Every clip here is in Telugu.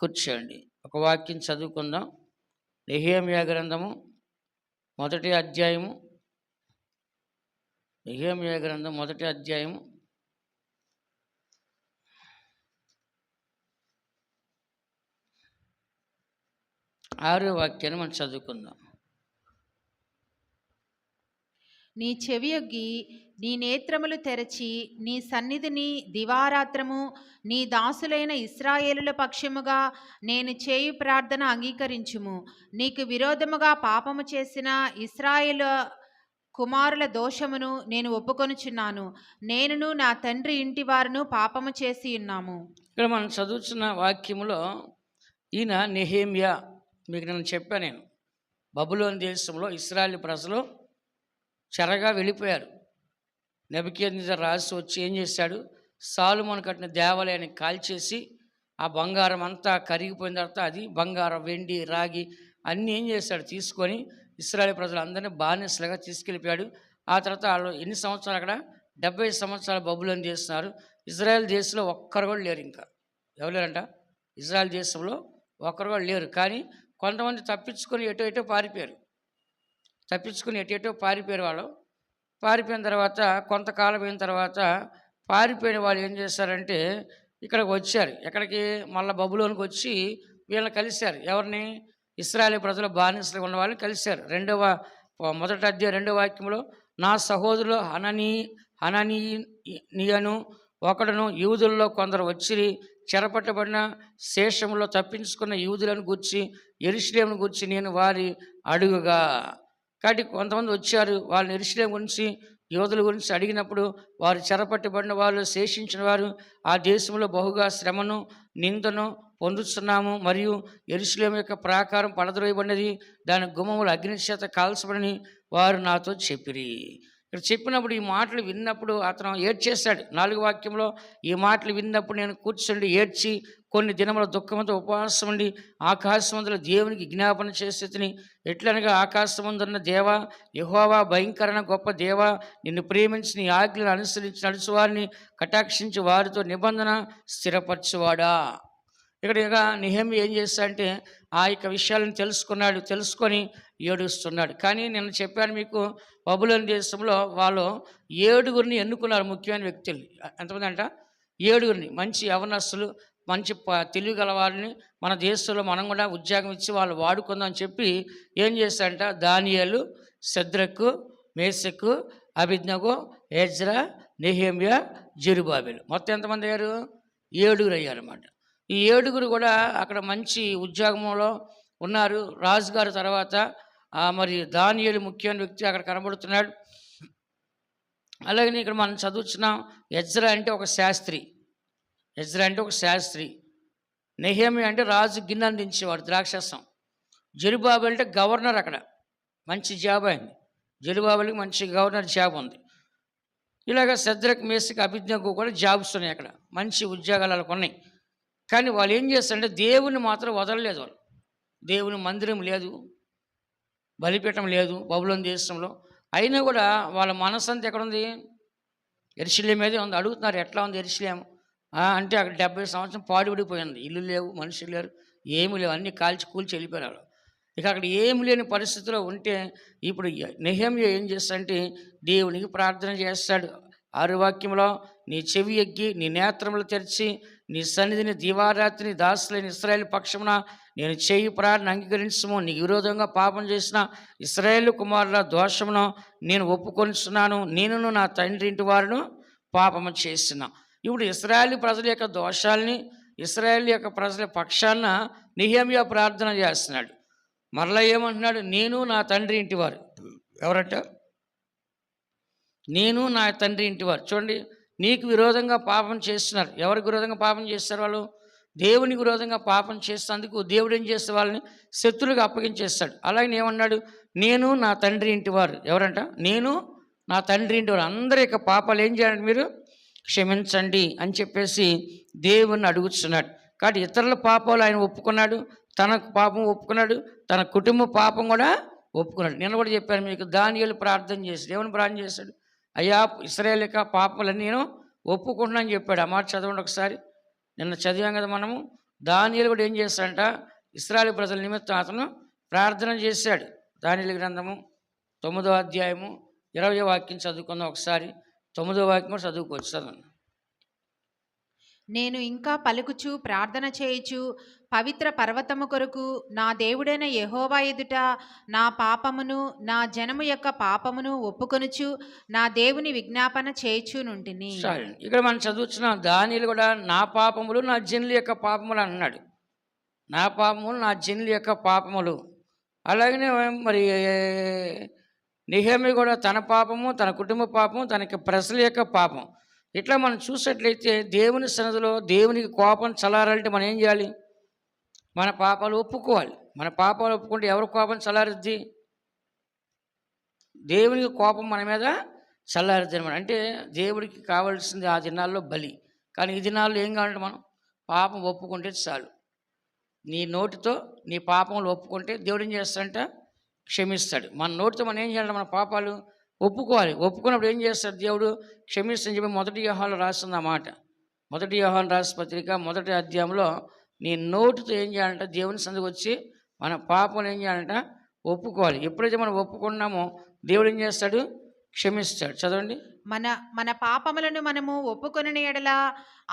కూర్చోండి. ఒక వాక్యం చదువుకుందాం. నెహెమ్యా గ్రంథము మొదటి అధ్యాయము. నెహెమ్యా గ్రంథం మొదటి అధ్యాయము 6వ వాక్యాన్ని మనం చదువుకుందాం. నీ చెవియొగ్గి నీ నేత్రములు తెరచి నీ సన్నిధిని దివారాత్రము నీ దాసులైన ఇశ్రాయేలుల పక్షముగా నేను చేయు ప్రార్థన అంగీకరించుము. నీకు విరోధముగా పాపము చేసిన ఇశ్రాయేలు కుమారుల దోషమును నేను ఒప్పుకొనుచున్నాను. నేనును నా తండ్రి ఇంటి వారును పాపము చేసి ఉన్నాము. ఇక్కడ మనం చదువుతున్న వాక్యములో ఈయన నెహెమ్యా, మీకు నేను చెప్పాను, నేను బబులోను దేశంలో ఇశ్రాయేలు ప్రజలు చెరగా వెళ్ళిపోయారు. నెబుకద్నెజర్ రాజు వచ్చి ఏం చేశాడు, సొలొమోను కట్టిన దేవాలయాన్ని కాల్చేసి ఆ బంగారం అంతా కరిగిపోయిన తర్వాత అది బంగారం, వెండి, రాగి అన్నీ ఏం చేశాడు, తీసుకొని ఇశ్రాయేలు ప్రజలందరినీ బానిసలుగా తీసుకెళ్ళిపోయాడు. ఆ తర్వాత వాళ్ళు ఎన్ని సంవత్సరాలు అక్కడ 70 సంవత్సరాలు బబులోను చేస్తున్నారు. ఇజ్రాయెల్ దేశంలో ఒక్కరు కూడా లేరు. ఇంకా ఎవరు లేరంట, ఇజ్రాయెల్ దేశంలో ఒక్కరు కూడా లేరు. కానీ కొంతమంది తప్పించుకొని ఎటో పారిపోయారు. వాళ్ళు పారిపోయిన తర్వాత కొంతకాలం అయిన తర్వాత పారిపోయిన వాళ్ళు ఏం చేశారంటే ఇక్కడికి వచ్చారు. ఎక్కడికి, మళ్ళీ బబులోనికి వచ్చి వీళ్ళని కలిశారు. ఎవరిని? ఇశ్రాయేలు ప్రజల బానిసలుగా ఉన్న వాళ్ళని కలిశారు. మొదటి అధ్యాయం 2వ వాక్యంలో నా సహోదరులు హననీయను ఒకడును యూదుల్లో కొందరు వచ్చి చెరపట్టబడిన శేషంలో తప్పించుకున్న యూదులను గూర్చి యెరూషలేమును గూర్చి నేను వారి అడుగుగా. కాబట్టి కొంతమంది వచ్చారు. వాళ్ళని యెరూషలేము గురించి, యూదుల గురించి అడిగినప్పుడు వారు చెరపట్టబడిన వాళ్ళు, శేషించిన వారు ఆ దేశంలో బహుగా శ్రమను నిందను పొందుతున్నాము, మరియు యెరూషలేము యొక్క ప్రాకారం పడద్రోయబడినది, దాని గుమ్మములు అగ్ని చేత కాల్చబడని వారు నాతో చెప్పిరి. ఇక్కడ చెప్పినప్పుడు ఈ మాటలు విన్నప్పుడు అతను ఏడ్చేశాడు. 4వ వాక్యంలో ఈ మాటలు విన్నప్పుడు నేను కూర్చుండి ఏడ్చి కొన్ని దినముల దుఃఖంతో ఉపవాసం ఉండి ఆకాశమందుల దేవునికి జ్ఞాపన చేసేతిని. ఎట్లనగా ఆకాశమందున్న దేవా యెహోవా, భయంకరణ గొప్ప దేవా, నిన్ను ప్రేమించి నీ ఆజ్ఞలను అనుసరించి నడుచువారిని కటాక్షించి వారితో నిబంధన స్థిరపరచువాడా. ఇక్కడ నెహెమ్యా ఏం చేస్తాడంటే ఆ యొక్క విషయాలను తెలుసుకొని ఏడుస్తున్నాడు. కానీ నేను చెప్పాను మీకు, బబులోను దేశంలో వాళ్ళు 7గురిని ఎన్నుకున్నారు, ముఖ్యమైన వ్యక్తుల్ని. ఎంతమంది అంట? 7గురిని, మంచి యవనస్తులు, మంచి తెలివి గలవారిని మన దేశంలో మనం కూడా ఉద్యోగం ఇచ్చి వాళ్ళు వాడుకుందాం అని చెప్పి ఏం చేశారంట, దానియేలు, షద్రకు, మేషకు, అబేద్నెగో, ఎజ్రా, నెహెమ్యా, జెరుబ్బాబెలు, మొత్తం ఎంతమంది అయ్యారు? 7గురు అయ్యారన్నమాట. ఈ 7గురు కూడా అక్కడ మంచి ఉద్యోగంలో ఉన్నారు. రాజుగారి తర్వాత మరి దానియేలు ముఖ్యమైన వ్యక్తి అక్కడ కనబడుతున్నాడు. అలాగే ఇక్కడ మనం చదువుతున్నాం, ఎజ్రా అంటే ఒక శాస్త్రి, నెహెమ్యా అంటే రాజు గిన్నె అందించేవాడు, ద్రాక్షరసం. జెరుబ్బాబెలు అంటే గవర్నర్, అక్కడ మంచి జాబ్ అయింది. జెరుబ్బాబెలుకి మంచి గవర్నర్ జాబ్ ఉంది. ఇలాగ షద్రకు, మేషకు, అబేద్నెగో కూడా జాబ్స్ ఉన్నాయి, అక్కడ మంచి ఉద్యోగాలు వాళ్ళకు ఉన్నాయి. కానీ వాళ్ళు ఏం చేస్తారంటే దేవుని మాత్రం వదలలేదు. వాళ్ళు దేవుని మందిరం లేదు, బలిపీఠం లేదు బబులోను దేశంలో. అయినా కూడా వాళ్ళ మనసంతా ఎక్కడుంది? యెరూషలేము మీదే ఉంది. అడుగుతున్నారు, ఎట్లా ఉంది యెరూషలేము అంటే అక్కడ 70 సంవత్సరం పాడుబడిపోయింది. ఇల్లు లేవు, మనుషులు లేరు, ఏమి లేవు, అన్నీ కూల్చి వెళ్ళిపోయారు. ఇక అక్కడ ఏమి లేని పరిస్థితిలో ఉంటే ఇప్పుడు నెహెమ్యా ఏం చేస్తాడంటే దేవునికి ప్రార్థన చేస్తాడు. 6వ వాక్యంలో నీ చెవి ఎగ్గి నీ నేత్రములు తెరిచి నీ సన్నిధిని దివారాత్రి దాసులైన ఇశ్రాయేలు పక్షమున నేను చేయి ప్రార్థన అంగీకరించము. నీకు విరోధంగా పాపం చేసిన ఇశ్రాయేలు కుమారుల దోషమును నేను ఒప్పుకొనిస్తున్నాను. నేనును నా తండ్రి ఇంటి వారును పాపము చేసిన. ఇప్పుడు ఇశ్రాయేలు ప్రజల యొక్క దోషాలని, ఇశ్రాయేలు యొక్క ప్రజల పక్షాన నెహెమ్యా ప్రార్థన చేస్తున్నాడు. మరలా ఏమంటున్నాడు? నేను నా తండ్రి ఇంటి వారు. ఎవరంట? నేను నా తండ్రి ఇంటి వారు. చూడండి, నీకు విరోధంగా పాపం చేస్తున్నారు. ఎవరికి విరోధంగా పాపం చేస్తారు? వాళ్ళు దేవునికి విరోధంగా పాపం చేసేందుకు దేవుడు ఏం చేస్తే వాళ్ళని శత్రువులకు అప్పగించేస్తాడు. అలాగే ఏమన్నాడు? నేను నా తండ్రి ఇంటి వారు. ఎవరంట? నేను నా తండ్రి ఇంటి వారు. అందరి యొక్క పాపాలు ఏం చేయాలంటే మీరు క్షమించండి అని చెప్పేసి దేవుణ్ణి అడుగుతున్నాడు. కాబట్టి ఇతరుల పాపాలు ఆయన ఒప్పుకున్నాడు, తన పాపం ఒప్పుకున్నాడు, తన కుటుంబ పాపం కూడా ఒప్పుకున్నాడు. నేను కూడా చెప్పాను మీకు, దానియేలు ప్రార్థన చేసి దేవుని ప్రార్థన చేశాడు. అయ్యా, ఇశ్రాయేలు యొక్క పాపాలని నేను ఒప్పుకుంటున్నాను చెప్పాడు. ఆ మాట చదవండి ఒకసారి. నిన్న చదివాం కదా మనము. దానియేలు కూడా ఏం చేస్తాడంట, ఇశ్రాయేలు ప్రజల నిమిత్తం అతను ప్రార్థన చేశాడు. దానియేలు గ్రంథము 9వ అధ్యాయము 20వ వాక్యం చదువుకుందాం ఒకసారి. 9వ వాక్యం కూడా చదువుకోవచ్చు, చదవండి. నేను ఇంకా పలుకుచు ప్రార్థన చేయుచు పవిత్ర పర్వతము కొరకు నా దేవుడైన యెహోవా ఎదుట నా పాపమును నా జనము యొక్క పాపమును ఒప్పుకొనుచు నా దేవుని విజ్ఞాపన చేయుచునుంటిని. సరే, ఇక్కడ మనం చదువుతున్నాం, దానియేలు కూడా నా పాపములు నా జనుల యొక్క పాపములు అన్నాడు. నా పాపములు నా జనుల యొక్క పాపములు. అలాగనే మరి నెహెమ్యా కూడా తన పాపము, తన కుటుంబ పాపము, తనకి ప్రజల యొక్క పాపం. ఇట్లా మనం చూసినట్లయితే దేవుని సన్నిధిలో దేవునికి కోపం చల్లారాలంటే మనం ఏం చేయాలి? మన పాపాలు ఒప్పుకోవాలి. మన పాపాలు ఒప్పుకుంటే ఎవరి కోపం చల్లారుద్ది? దేవునికి కోపం మన మీద చల్లారుద్ది అనమాట. అంటే దేవుడికి కావాల్సింది ఆ దినాల్లో బలి. కానీ ఈ దినాల్లో ఏం కావాలంటే మనం పాపం ఒప్పుకుంటే చాలు. నీ నోటితో నీ పాపములు ఒప్పుకుంటే దేవుడు ఏం చేస్తాడంట? క్షమిస్తాడు. మన నోటితో మనం ఏం చేయాలంటే మన పాపాలు ఒప్పుకోవాలి. ఒప్పుకున్నప్పుడు ఏం చేస్తాడు దేవుడు? క్షమిస్తని చెప్పి 1 యోహానులో రాస్తుంది అన్నమాట. 1 యోహాను రాసిన పత్రిక 1వ అధ్యాయంలో నీ నోటితో ఏం చేయాలంట? దేవుని సందుకు వచ్చి మన పాపం ఏం చేయాలంట? ఒప్పుకోవాలి. ఎప్పుడైతే మనం ఒప్పుకున్నామో దేవుడు ఏం చేస్తాడు? క్షమిస్తాడు. చదవండి. మన పాపములను మనము ఒప్పుకొనిన ఎడల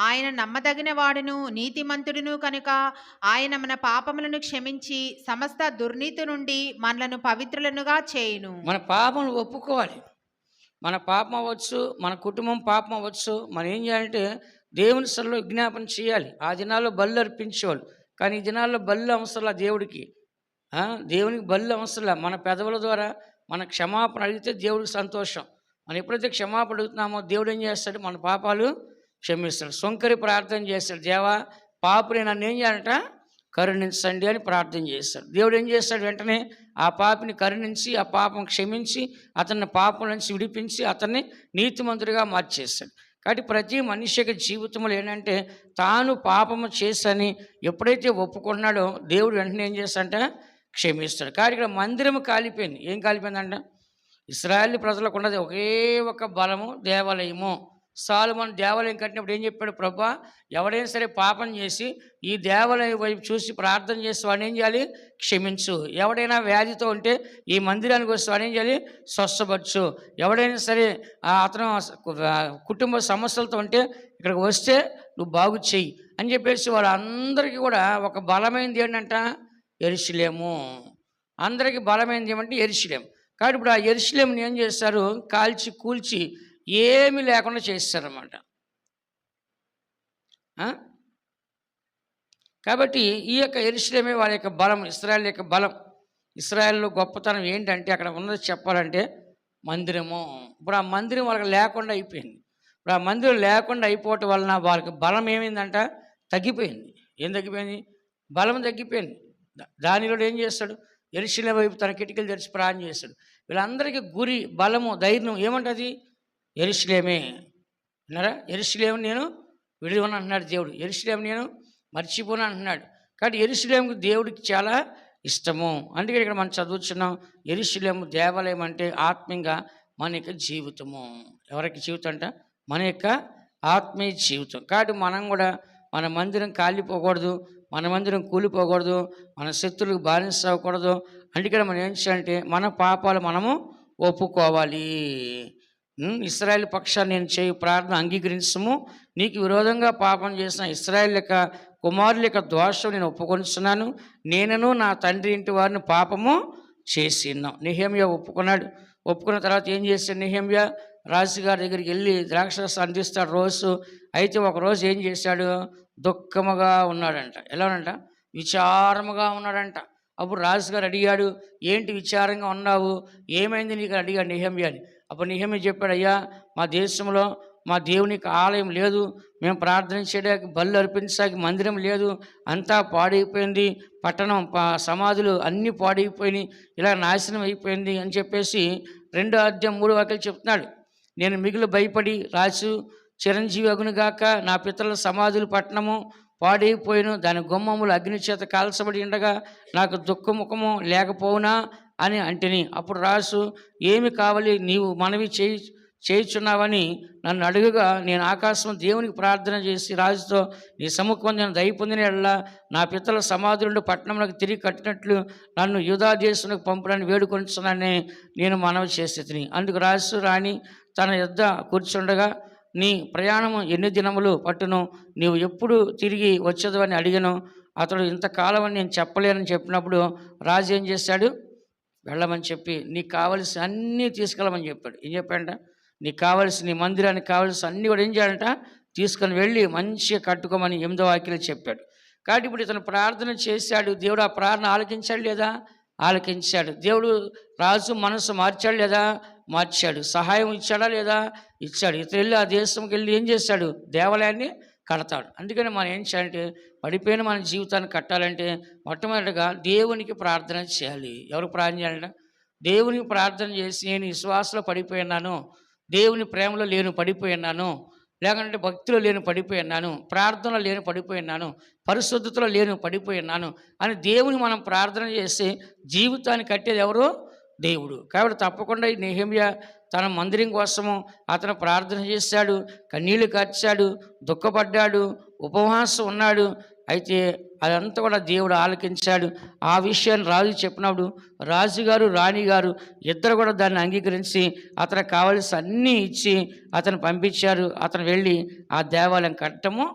ఆయన నమ్మదగిన వాడును నీతిమంతుడును కనుక ఆయన మన పాపములను క్షమించి సమస్త దుర్నీతి నుండి మనలను పవిత్రులనుగా చేయును. మన పాపములు ఒప్పుకోవాలి. మన పాపం అవ్వచ్చు, మన కుటుంబం పాపం అవ్వచ్చు. మనం ఏం చేయాలంటే దేవుని సన్నిధిలో విజ్ఞాపన చేయాలి. ఆ దినాల్లో బళ్ళు అర్పించేవాళ్ళు. కానీ ఈ దినాల్లో బళ్ళు అవసరంలా దేవుడికి. దేవునికి బళ్ళు అవసరంలా. మన పెదవుల ద్వారా మన క్షమాపణ అడిగితే దేవుడికి సంతోషం. మనం ఎప్పుడైతే క్షమాపణ అడుగుతున్నామో దేవుడు ఏం చేస్తాడు? మన పాపాలు క్షమిస్తాడు. సొంకరి ప్రార్థన చేస్తాడు, దేవా పాపుని నన్ను ఏం చేయాలంట? కరుణించండి అని ప్రార్థన చేస్తాడు. దేవుడు ఏం చేస్తాడు? వెంటనే ఆ పాపిని కరుణించి ఆ పాపం క్షమించి అతన్ని పాపం నుంచి విడిపించి అతన్ని నీతిమంతుడిగా మార్చేస్తాడు. కాబట్టి ప్రతి మనిషి యొక్క జీవితంలో ఏంటంటే తాను పాపము చేసని ఎప్పుడైతే ఒప్పుకున్నాడో దేవుడు వెంటనే ఏం చేస్తాడంటే క్షమిస్తాడు. కానీ ఇక్కడ మందిరం కాలిపోయింది. ఏం కాలిపోయిందంట? ఇశ్రాయేలు ప్రజలకు ఉన్నది ఒకే ఒక బలము, దేవాలయము. సొలొమోను దేవాలయం కట్టినప్పుడు ఏం చెప్పాడు? ప్రభువా, ఎవడైనా సరే పాపం చేసి ఈ దేవాలయం వైపు చూసి ప్రార్థన చేసి వాడిని ఏం చేయాలి? క్షమించు. ఎవడైనా వ్యాధితో ఉంటే ఈ మందిరానికి వస్తే వాడిని ఏం చేయాలి? స్వస్థపరచు. ఎవడైనా సరే అతను కుటుంబ సమస్యలతో ఉంటే ఇక్కడికి వస్తే నువ్వు బాగు చెయ్యి అని చెప్పేసి వాళ్ళందరికీ కూడా ఒక బలమైనది ఏంటంట? యెరూషలేము. అందరికీ బలమైనది ఏమంటే యెరూషలేము. కాబట్టి ఇప్పుడు ఆ యెరూషలేముని ఏం చేస్తారు? కాల్చి కూల్చి ఏమీ లేకుండా చేస్తారన్నమాట. కాబట్టి ఈ యొక్క యెరూషలేమే వాళ్ళ యొక్క బలం, ఇశ్రాయేలు యొక్క బలం. ఇశ్రాయేల్లో గొప్పతనం ఏంటంటే అక్కడ ఉన్నది చెప్పాలంటే మందిరము. ఇప్పుడు ఆ మందిరం వాళ్ళకి లేకుండా అయిపోయింది. ఇప్పుడు ఆ మందిరం లేకుండా అయిపోవటం వలన వాళ్ళకి బలం ఏమైందంట? తగ్గిపోయింది. ఏం తగ్గిపోయింది? బలం తగ్గిపోయింది. దానిలో ఏం చేస్తాడు? యెరూషలేము వైపు తన కిటికీలు తెరిచి ప్రార్థన చేస్తాడు. వీళ్ళందరికీ గురి, బలము, ధైర్యం ఏమంటుంది? యెరూషలేమే. విన్నారా? యెరూషలేము నేను విడివను అంటున్నాడు దేవుడు. యెరూషలేము నేను మర్చిపోను అంటున్నాడు. కాబట్టి యెరూషలేముకు దేవుడికి చాలా ఇష్టము. అందుకే ఇక్కడ మనం చదువుతున్నాం, యెరూషలేము దేవాలయం అంటే ఆత్మీయంగా మన యొక్క జీవితము. ఎవరికి జీవితం అంట? మన యొక్క ఆత్మీయ జీవితం. కాబట్టి మనం కూడా మన మందిరం కాలిపోకూడదు, మన మందిరం కూలిపోకూడదు, మన శత్రువులకు బానిస అవ్వకూడదు. అందుకని మనం ఏం చేయాలంటే మన పాపాలు మనము ఒప్పుకోవాలి. ఇశ్రాయేలు పక్షాన్ని నేను చేయు ప్రార్థన అంగీకరించము. నీకు విరోధంగా పాపం చేసిన ఇశ్రాయేలు యొక్క కుమారుల యొక్క దోషం నేను ఒప్పుకొనిస్తున్నాను. నేనను నా తండ్రి ఇంటి వారిని పాపము చేసి ఉన్నాం. నెహెమ్యా ఒప్పుకున్నాడు. ఒప్పుకున్న తర్వాత ఏం చేశాడు? నెహెమ్యా రాజుగారి దగ్గరికి వెళ్ళి ద్రాక్షరసం అందిస్తాడు రోజు. అయితే ఒకరోజు ఏం చేశాడు? దుఃఖముగా ఉన్నాడంట. ఎలానంట? విచారముగా ఉన్నాడంట. అప్పుడు రాజుగారు అడిగాడు, ఏంటి విచారంగా ఉన్నావు, ఏమైంది నీకు అడిగాడు నెహెమ్యాని. అప్పుడు నెహెమ్యా చెప్పాడు, అయ్యా మా దేశంలో మా దేవునికి ఆలయం లేదు, మేము ప్రార్థన చేయడానికి బళ్ళు అర్పించడానికి మందిరం లేదు, అంతా పాడైపోయింది, పట్టణం సమాధులు అన్నీ పాడైపోయినాయి, ఇలా నాశనం అయిపోయింది అని చెప్పేసి 2వ అధ్యాయం 3వ వాక్యం చెప్తున్నాడు. నేను మిగులు భయపడి రాజు చిరంజీవి అగునుగాక, నా పితరుల సమాధులు పట్టణము పాడైపోయిను, దాని గుమ్మములు అగ్ని చేత కాల్చబడి ఉండగా నాకు దుఃఖముఖము లేకపోవునా అని అంటిని. అప్పుడు రాజు, ఏమి కావాలి, నీవు మనవి చేయుచున్నావని నన్ను అడుగుగా నేను ఆకాశం దేవునికి ప్రార్థన చేసి రాజుతో నీ సముఖం నేను దయ పొందిన యెడల నా పితల సమాధులుండి పట్టణంలోకి తిరిగి కట్టినట్లు నన్ను యూదా దేశంలోకి పంపడానికి వేడుకొనిచున్నానని నేను మనవి చేసేది. అందుకు రాజు రాణి తన యొద్ద కూర్చుండగా నీ ప్రయాణము ఎన్ని దినములు పట్టును, నీవు ఎప్పుడు తిరిగి వచ్చేదు అని అడిగాను. అతడు ఇంతకాలం అని నేను చెప్పలేనని చెప్పినప్పుడు రాజు ఏం చేశాడు, వెళ్ళమని చెప్పి నీకు కావలసిన అన్నీ తీసుకెళ్ళమని చెప్పాడు. ఏం చెప్పాడంట, నీకు కావలసిన నీ మందిరానికి కావలసిన అన్నీ కూడా ఏం చేయాలంట, తీసుకొని వెళ్ళి మంచిగా కట్టుకోమని 8వ వాక్యంలో చెప్పాడు. కాబట్టి ఇప్పుడు ఇతను ప్రార్థన చేశాడు, దేవుడు ఆ ప్రార్థన ఆలకించాడు లేదా, ఆలకించాడు. దేవుడు రాజు మనసు మార్చాడు లేదా, మార్చాడు. సహాయం ఇచ్చాడా లేదా, ఇచ్చాడు. ఇతను వెళ్ళి ఆ దేశంకి వెళ్ళి ఏం చేశాడు, దేవాలయాన్ని కడతాడు. అందుకని మనం ఏం చేయాలంటే పడిపోయిన మన జీవితాన్ని కట్టాలంటే మొట్టమొదటిగా దేవునికి ప్రార్థన చేయాలి. ఎవరికి ప్రార్థన చేయాలంటే దేవునికి ప్రార్థన చేసి నేను విశ్వాసంలో పడిపోయినాను, దేవుని ప్రేమలో లేను పడిపోయినాను, లేకుంటే భక్తిలో లేను పడిపోయినాను, ప్రార్థనలో లేను పడిపోయినాను, పరిశుద్ధతలో లేను పడిపోయినాను అని దేవుని మనం ప్రార్థన చేసి జీవితాన్ని కట్టేది ఎవరు, దేవుడు. కాబట్టి తప్పకుండా ఈ నెహెమ్యా తన మందిరం కోసము అతను ప్రార్థన చేశాడు, కన్నీళ్లు కార్చాడు, దుఃఖపడ్డాడు, ఉపవాసం ఉన్నాడు. అయితే అదంతా కూడా దేవుడు ఆలకించాడు. ఆ విషయాన్ని రాజు చెప్పినప్పుడు రాజుగారు రాణిగారు ఇద్దరు కూడా దాన్ని అంగీకరించి అతనికి కావలసిన అన్నీ ఇచ్చి అతను పంపించారు. అతను వెళ్ళి ఆ దేవాలయం కట్టడము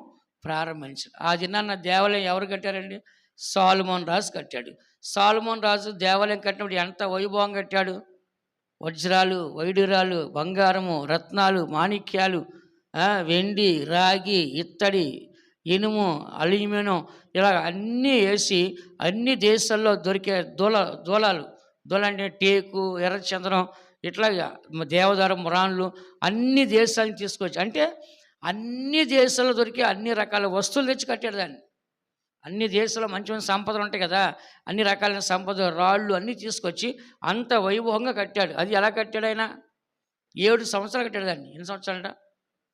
ప్రారంభించాడు. ఆ దినాన్న దేవాలయం ఎవరు కట్టారండి, సొలొమోను రాజు కట్టాడు. సొలొమోను రాజు దేవాలయం కట్టినప్పుడు ఎంత వైభవం కట్టాడు, వజ్రాలు, వైడూరాలు, బంగారము, రత్నాలు, మాణిక్యాలు, వెండి, రాగి, ఇత్తడి, ఇనుము, అల్యూమినియం ఇలా అన్నీ వేసి అన్ని దేశాల్లో దొరికే దూలాలు అంటే టేకు, ఎర్రచందనం, ఇట్లాగా దేవదారం, రాన్లు అన్ని దేశాలను తీసుకొచ్చి, అంటే అన్ని దేశాల్లో దొరికే అన్ని రకాల వస్తువులు తెచ్చి కట్టాడు దాన్ని. అన్ని దేశాల్లో మంచి మంచి సంపదలు ఉంటాయి కదా, అన్ని రకాలైన సంపద రాళ్ళు అన్నీ తీసుకొచ్చి అంత వైభవంగా కట్టాడు. అది ఎలా కట్టాడు, ఆయన 7 సంవత్సరాలు కట్టాడు దాన్ని. ఎన్ని సంవత్సరాలట,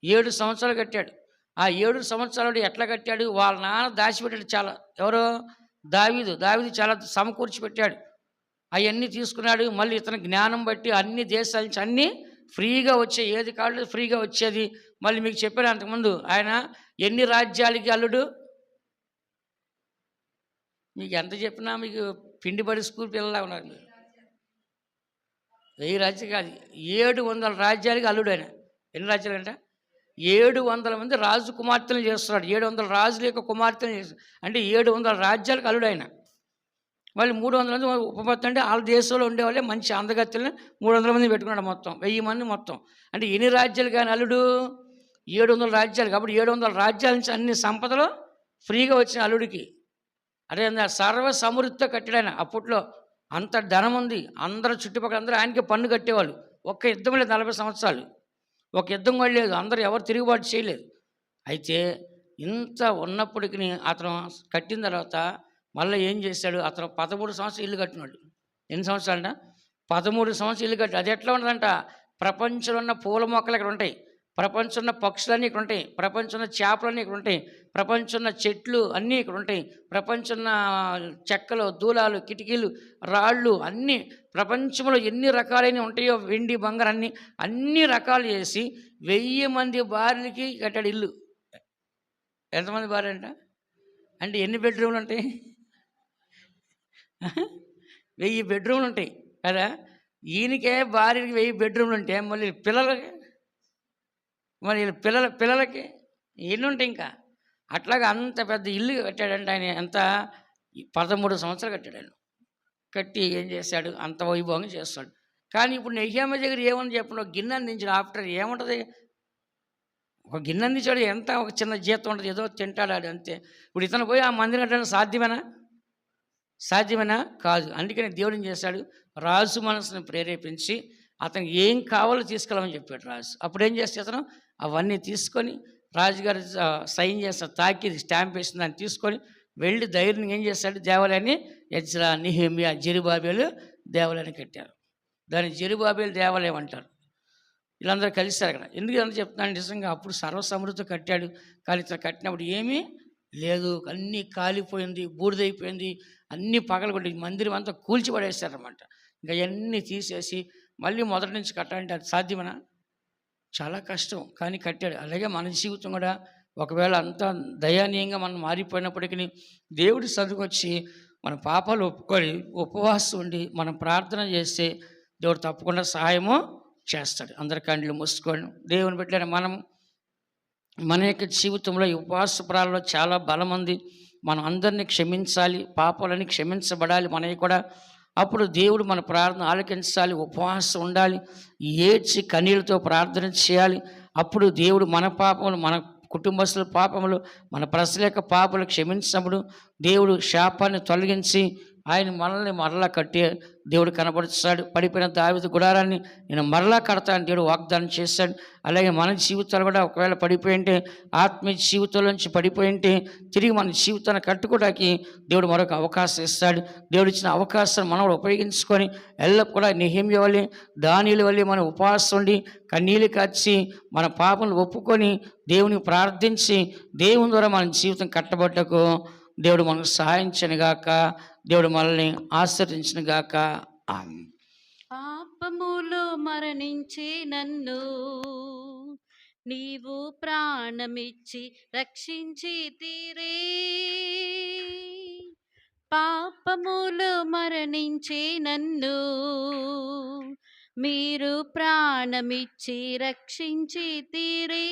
7 సంవత్సరాలు కట్టాడు. ఆ 7 సంవత్సరాలు ఎట్లా కట్టాడు, వాళ్ళ నాన్న దాచిపెట్టాడు చాలా. ఎవరో దావీదు చాలా సమకూర్చి పెట్టాడు. అవన్నీ తీసుకున్నాడు. మళ్ళీ ఇతని జ్ఞానం బట్టి అన్ని దేశాల నుంచి అన్నీ ఫ్రీగా వచ్చాయి, ఏది కావాలి ఫ్రీగా వచ్చేది. మళ్ళీ మీకు చెప్పాను అంతకుముందు, ఆయన ఎన్ని రాజ్యాలకి అల్లుడు, మీకు ఎంత చెప్పినా మీకు పిండిబడి స్కూల్ పిల్లలా ఉన్నారు. 1000 రాజ్యాలు కాదు, 700 రాజ్యాలకి అల్లుడు ఆయన. ఎన్ని రాజ్యాలు అంట, 700 మంది రాజు కుమార్తెలు చేస్తున్నాడు. 700 రాజుల యొక్క కుమార్తెలు చేస్తున్నాడు. అంటే 700 రాజ్యాలకు అల్లుడు ఆయన. మళ్ళీ 300 మంది ఉపపత్తి, అంటే వాళ్ళ దేశంలో ఉండేవాళ్ళే మంచి అందగత్తెలను 300 మంది పెట్టుకున్నాడు. మొత్తం 1000 మంది మొత్తం. అంటే ఎన్ని రాజ్యాలు కానీ అల్లుడు, 700 రాజ్యాలు. కాబట్టి 700 రాజ్యాల నుంచి అన్ని సంపదలు ఫ్రీగా వచ్చిన అల్లుడికి. అదే సర్వ సమృద్ధితో కట్టాడు. అప్పట్లో అంత ధనం ఉంది, అందరూ చుట్టుపక్కల అందరూ ఆయనకి పన్ను కట్టేవాళ్ళు. ఒక్క యుద్ధం లేదు 40 సంవత్సరాలు, ఒక యుద్ధం కూడా లేదు, అందరూ ఎవరు తిరుగుబాటు చేయలేదు. అయితే ఇంత ఉన్నప్పటికీ అతను కట్టిన తర్వాత మళ్ళీ ఏం చేశాడు, అతను 13 సంవత్సరాలు ఇల్లు కట్టినాడు. ఎన్ని సంవత్సరాలంట, 13 సంవత్సరాలు ఇల్లు కట్టి. అది ఎట్లా ఉండదంట, ప్రపంచంలో ఉన్న పూల మొక్కలు ఇక్కడ ఉంటాయి, ప్రపంచంలో ఉన్న పక్షులన్నీ ఇక్కడ ఉంటాయి, ప్రపంచంలో చేపలన్నీ ఇక్కడ ఉంటాయి, ప్రపంచంలో చెట్లు అన్నీ ఇక్కడ ఉంటాయి, ప్రపంచంలో చెక్కలు, దూలాలు, కిటికీలు, రాళ్ళు అన్నీ ప్రపంచంలో ఎన్ని రకాలైన ఉంటాయో వెండి, బంగారం అన్ని రకాలు చేసి 1000 మంది భార్యలకి కట్టాడు ఇల్లు. ఎంతమంది భార్య అంట, అంటే ఎన్ని బెడ్రూమ్లు ఉంటాయి, 1000 బెడ్రూమ్లు ఉంటాయి కదా. ఈయనకే భార్యకి 1000 బెడ్రూమ్లు ఉంటాయి, మళ్ళీ పిల్లలకి పిల్లలకి ఎన్ని ఉంటాయి ఇంకా. అట్లాగా అంత పెద్ద ఇల్లు కట్టాడంటే ఆయన. ఎంత 13 సంవత్సరాలు కట్టాడు ఆయన. కట్టి ఏం చేశాడు, అంత వైభవంగా చేస్తాడు. కానీ ఇప్పుడు నెహెమ్యా దగ్గర ఏమని చెప్పండి, ఒక గిన్నె అందించాడు. ఆఫ్టర్ ఏముంటుంది, ఒక గిన్నె అందించాడు, ఎంత ఒక చిన్న జీతం ఉంటుంది, ఏదో తింటాడు ఆడు అంతే. ఇప్పుడు ఇతను పోయి ఆ మందిరం కట్టడం సాధ్యమేనా కాదు. అందుకని దేవుడు ఏం చేశాడు, రాజు మనసును ప్రేరేపించి అతనికి ఏం కావాలో తీసుకెళ్ళమని చెప్పాడు రాజు. అప్పుడు ఏం చేస్తే అతను అవన్నీ తీసుకొని రాజుగారు సైన్ చేస్తాడు, తాకి స్టాంప్ వేసిన దాన్ని తీసుకొని వెళ్ళి ధైర్యంగా ఏం చేశాడు, దేవాలయాన్ని ఎజ్రా, నెహెమ్యా, జెరుబ్బాబెలు దేవాలయాన్ని కట్టారు. దాన్ని జెరుబ్బాబెలు దేవాలయం అంటారు. వీళ్ళందరూ కలిశారు అక్కడ. ఎందుకు అంత చెప్తున్నాను, నిజంగా అప్పుడు సర్వసమృద్ధి కట్టాడు. కానీ ఇతను కట్టినప్పుడు ఏమీ లేదు, అన్నీ కాలిపోయింది, బూడిదైపోయింది, అన్నీ పగలగొట్టి మందిరం అంతా కూల్చిపడేశారన్నమాట. ఇంకా అవన్నీ తీసేసి మళ్ళీ మొదటి నుంచి కట్టాలంటే అది సాధ్యమేనా, చాలా కష్టం. కానీ కట్టాడు. అలాగే మన జీవితం కూడా ఒకవేళ అంతా దయనీయంగా మనం మారిపోయినప్పటికీ దేవుడి సన్నిధికొచ్చి మన పాపాలు ఒప్పుకొని, ఉపవాసం ఉండి, మనం ప్రార్థన చేస్తే దేవుడు తప్పకుండా సహాయము చేస్తాడు. అందరి కళ్ళు మూసుకోండి. దేవుని బిడ్డలైన మన యొక్క జీవితంలో ఈ ఉపవాస ప్రారంలో చాలా బలం ఉంది. మనం అందరినీ క్షమించాలి, పాపాలని క్షమించబడాలి మనవి కూడా. అప్పుడు దేవుడు మన ప్రార్థన ఆలకించాలి, ఉపవాసం ఉండాలి, ఏడ్చి కన్నీళ్ళతో ప్రార్థన చేయాలి. అప్పుడు దేవుడు మన పాపములు, మన కుటుంబస్తుల పాపములు, మన ప్రజల యొక్క పాపలు క్షమించినప్పుడు దేవుడు శాపాన్ని తొలగించి ఆయన మనల్ని మరలా కట్టి దేవుడు కనబరుస్తాడు. పడిపోయిన దావీదు గుడారాన్ని నేను మరలా కడతాను దేవుడు వాగ్దానం చేశాడు. అలాగే మన జీవితాలు కూడా ఒకవేళ పడిపోయింటే, ఆత్మీయ జీవితంలో నుంచి పడిపోయింటే తిరిగి మన జీవితాన్ని కట్టుకోవడానికి దేవుడు మరొక అవకాశం ఇస్తాడు. దేవుడు ఇచ్చిన అవకాశాన్ని మనం ఉపయోగించుకొని ఎల్లప్పుడూ కూడా నెహెమ్యా వలె, దానియేలు వలె మనం ఉపవాసం ఉండి కన్నీళ్ళు కార్చి మన పాపను ఒప్పుకొని దేవుని ప్రార్థించి దేవుని ద్వారా మన జీవితం కట్టబడ్డకు దేవుడు మనకు సహాయించనుగాక. దేవుడు మనల్ని ఆశీర్వదించునుగాక. ఆమేన్. పాపములో మరణించే నన్ను నీవు ప్రాణమిచ్చి రక్షించి తీరే. పాపములో మరణించే నన్ను మీరు ప్రాణమిచ్చి రక్షించి తీరే.